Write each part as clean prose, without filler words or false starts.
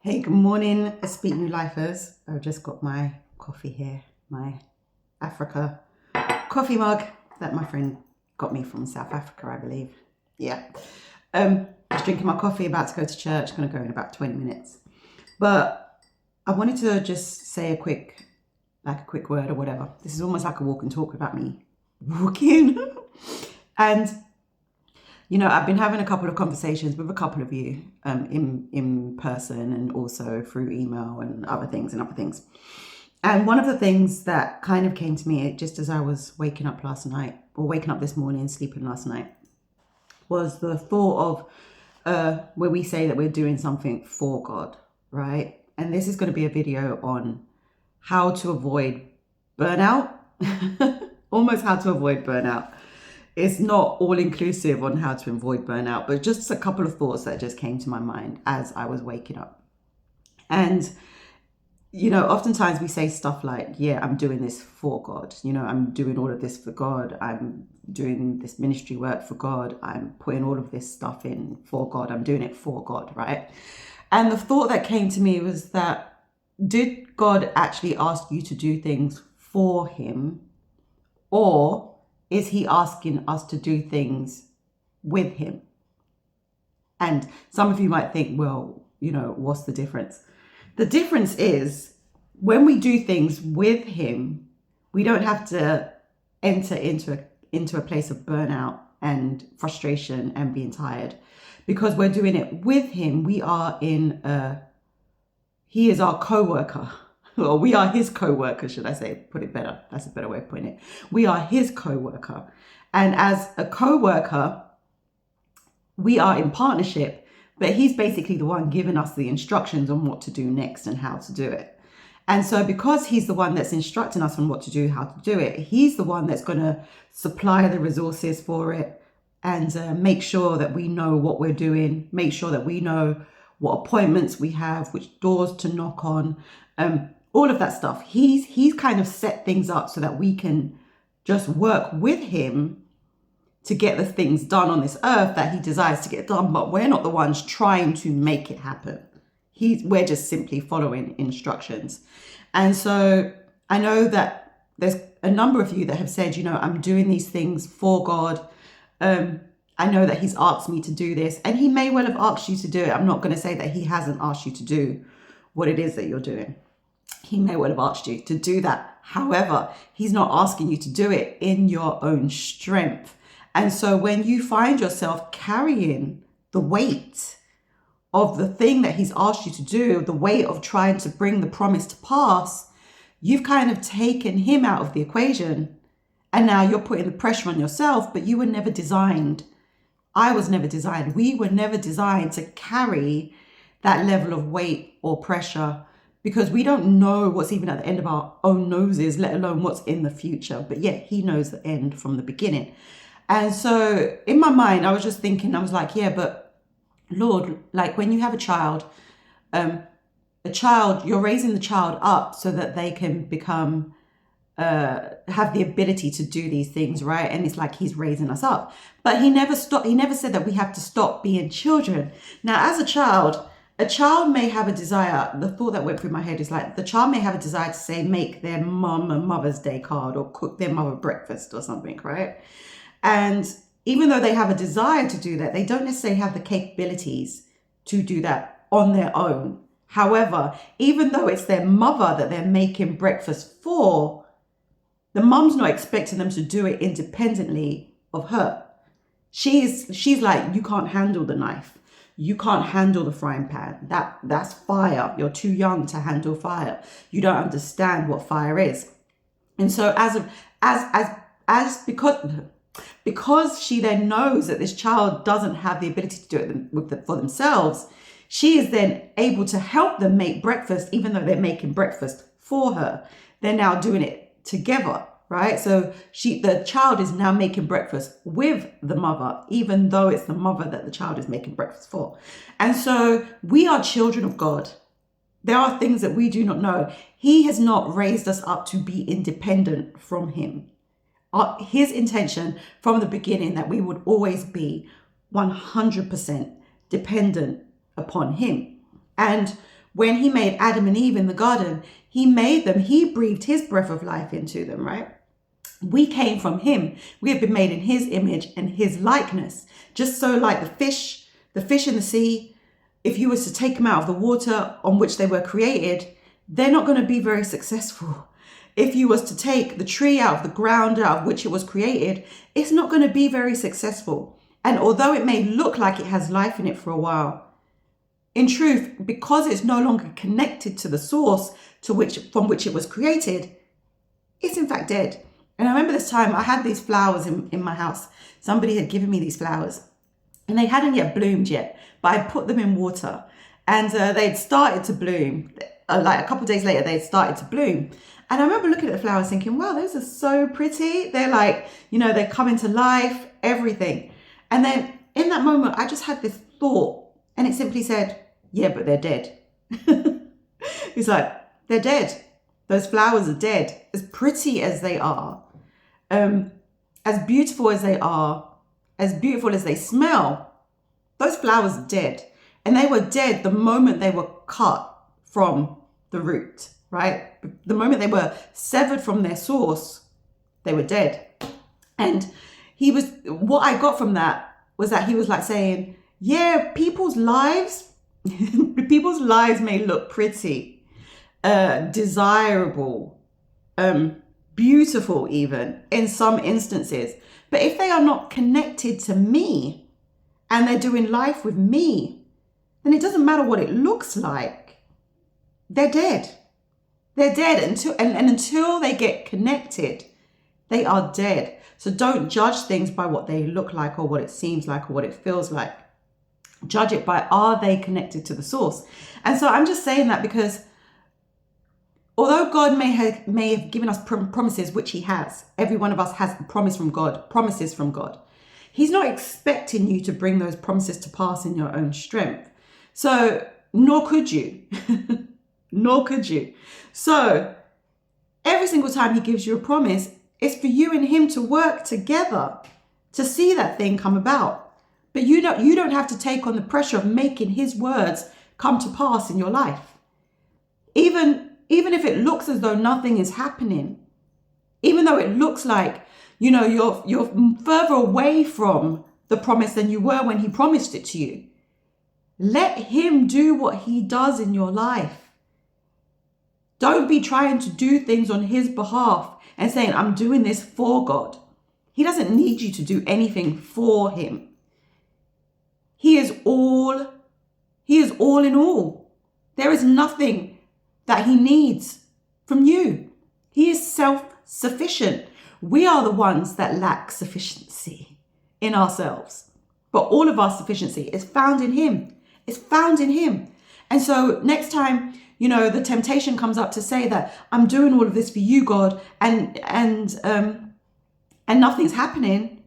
Hey, good morning, Speak New Lifers. I've just got my coffee here, my Africa coffee mug that my friend got me from South Africa, I believe. Yeah. Just drinking my coffee, about to go to church, gonna go in about 20 minutes. But I wanted to just say a quick word or whatever. This is almost like a walk and talk about me walking. And I've been having a couple of conversations with a couple of you in person and also through email and other things. And one of the things that kind of came to me just as I was waking up this morning, sleeping last night, was the thought of where we say that we're doing something for God, right? And this is going to be a video on how to avoid burnout, almost how to avoid burnout. It's not all inclusive on how to avoid burnout, but just a couple of thoughts that just came to my mind as I was waking up. And, oftentimes we say stuff like, yeah, I'm doing this for God. I'm doing all of this for God. I'm doing this ministry work for God. I'm putting all of this stuff in for God. I'm doing it for God, right? And the thought that came to me was that, did God actually ask you to do things for him, or is he asking us to do things with him? And some of you might think, well, what's the difference? The difference is when we do things with him, we don't have to enter into a place of burnout and frustration and being tired, because we're doing it with him. He is our coworker. Well, we are his co-worker, should I say, put it better. That's a better way of putting it. We are his co-worker. And as a co-worker, we are in partnership, but he's basically the one giving us the instructions on what to do next and how to do it. And so because he's the one that's instructing us on what to do, how to do it, he's the one that's going to supply the resources for it and make sure that we know what we're doing, make sure that we know what appointments we have, which doors to knock on, all of that stuff. He's kind of set things up so that we can just work with him to get the things done on this earth that he desires to get done, but we're not the ones trying to make it happen. We're just simply following instructions. And so I know that there's a number of you that have said, I'm doing these things for God. I know that he's asked me to do this, and he may well have asked you to do it. I'm not going to say that he hasn't asked you to do what it is that you're doing. He may well have asked you to do that. However, he's not asking you to do it in your own strength. And so when you find yourself carrying the weight of the thing that he's asked you to do, the weight of trying to bring the promise to pass, you've kind of taken him out of the equation. And now you're putting the pressure on yourself, but you were never designed. I was never designed. We were never designed to carry that level of weight or pressure, because we don't know what's even at the end of our own noses, let alone what's in the future. But yet he knows the end from the beginning. And so in my mind, I was just thinking, I was like, yeah, but Lord, like when you have a child, you're raising the child up so that they can become, have the ability to do these things, right? And it's like he's raising us up. But he never said that we have to stop being children. Now, as a child may have a desire. The thought that went through my head is like, the child may have a desire to say, make their mum a Mother's Day card or cook their mother breakfast or something, right? And even though they have a desire to do that, they don't necessarily have the capabilities to do that on their own. However, even though it's their mother that they're making breakfast for, the mum's not expecting them to do it independently of her. She's like, you can't handle the knife. You can't handle the frying pan. That's fire. You're too young to handle fire. You don't understand what fire is. And so because she then knows that this child doesn't have the ability to do it for themselves, she is then able to help them make breakfast, even though they're making breakfast for her. They're now doing it together. Right? So the child is now making breakfast with the mother, even though it's the mother that the child is making breakfast for. And so we are children of God. There are things that we do not know. He has not raised us up to be independent from him. His intention from the beginning that we would always be 100% dependent upon him. And when he made Adam and Eve in the garden, he made them, he breathed his breath of life into them, right? We came from him. We have been made in his image and his likeness. Just so like the fish in the sea, if you was to take them out of the water on which they were created, they're not going to be very successful. If you was to take the tree out of the ground out of which it was created, it's not going to be very successful. And although it may look like it has life in it for a while, in truth, because it's no longer connected to the source from which it was created, it's in fact dead. And I remember this time I had these flowers in my house. Somebody had given me these flowers and they hadn't yet bloomed yet, but I put them in water and they'd started to bloom. Like a couple of days later, they'd started to bloom. And I remember looking at the flowers thinking, wow, those are so pretty. They're like, they come into life, everything. And then in that moment, I just had this thought and it simply said, yeah, but they're dead. It's like, they're dead. Those flowers are dead. As pretty as they are, as beautiful as they are, as beautiful as they smell, those flowers are dead. And they were dead the moment they were cut from the root, right? The moment they were severed from their source, they were dead. And what I got from that was that he was like saying, yeah, people's lives may look pretty, desirable, beautiful even in some instances. But if they are not connected to me and they're doing life with me, then it doesn't matter what it looks like. They're dead. They're dead until they get connected, they are dead. So don't judge things by what they look like or what it seems like or what it feels like. Judge it by, are they connected to the source? And so I'm just saying that because although God may have given us promises, which he has, every one of us has a promise from God, promises from God. He's not expecting you to bring those promises to pass in your own strength. So, nor could you. Nor could you. So, every single time he gives you a promise, it's for you and him to work together to see that thing come about. But you don't have to take on the pressure of making his words come to pass in your life. Even if it looks as though nothing is happening, even though it looks like, you're further away from the promise than you were when he promised it to you, let him do what he does in your life. Don't be trying to do things on his behalf and saying, I'm doing this for God. He doesn't need you to do anything for him. He is all in all. There is nothing that he needs from you. He is self-sufficient. We are the ones that lack sufficiency in ourselves. But all of our sufficiency is found in him. It's found in him. And so next time, the temptation comes up to say that I'm doing all of this for you, God, and nothing's happening.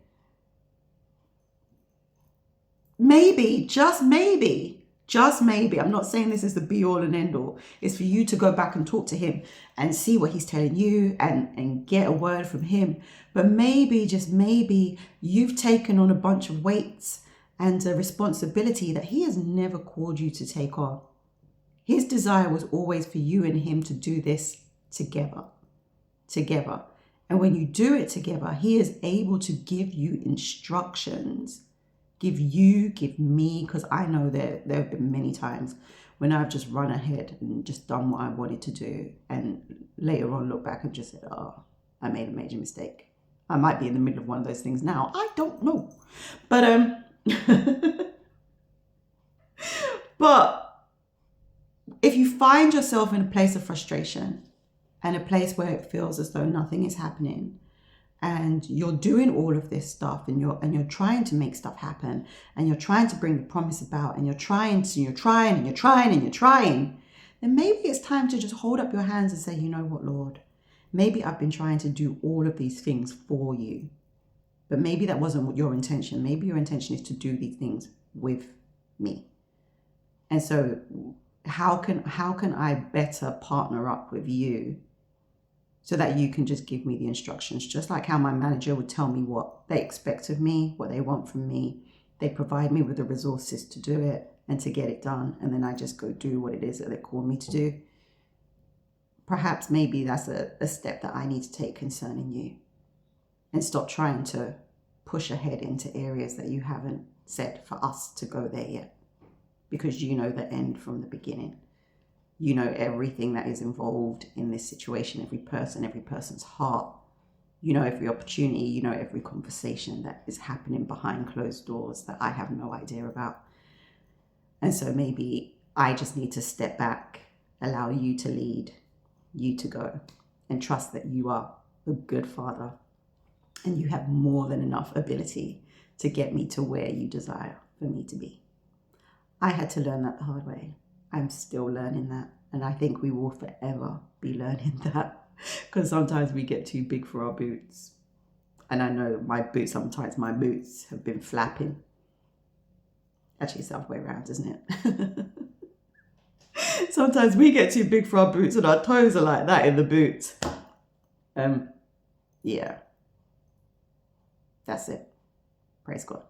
Maybe, just maybe, I'm not saying this is the be all and end all. It's for you to go back and talk to him and see what he's telling you and get a word from him. But maybe, just maybe, you've taken on a bunch of weights and a responsibility that he has never called you to take on. His desire was always for you and him to do this together. And when you do it together, he is able to give you instructions. Give me, because I know there have been many times when I've just run ahead and just done what I wanted to do. And later on look back and just said, oh, I made a major mistake. I might be in the middle of one of those things now. I don't know. But, but if you find yourself in a place of frustration and a place where it feels as though nothing is happening, and you're doing all of this stuff and you're trying to make stuff happen and you're trying to bring the promise about and you're trying, then maybe it's time to just hold up your hands and say, you know what, Lord, maybe I've been trying to do all of these things for you, but maybe that wasn't your intention. Maybe your intention is to do these things with me. And so how can I better partner up with you so that you can just give me the instructions, just like how my manager would tell me what they expect of me, what they want from me. They provide me with the resources to do it. and to get it done. And then I just go do what it is that they called me to do. Perhaps maybe that's a step that I need to take concerning you, and stop trying to push ahead into areas that you haven't said for us to go there yet, because you know the end from the beginning. You know everything that is involved in this situation, every person, every person's heart. You know every opportunity, you know every conversation that is happening behind closed doors that I have no idea about. And so maybe I just need to step back, allow you to lead, you to go, and trust that you are a good father and you have more than enough ability to get me to where you desire for me to be. I had to learn that the hard way. I'm still learning that. And I think we will forever be learning that, because sometimes we get too big for our boots. And I know sometimes my boots have been flapping. Actually, it's the other way around, isn't it? Sometimes we get too big for our boots and our toes are like that in the boots. Yeah. That's it. Praise God.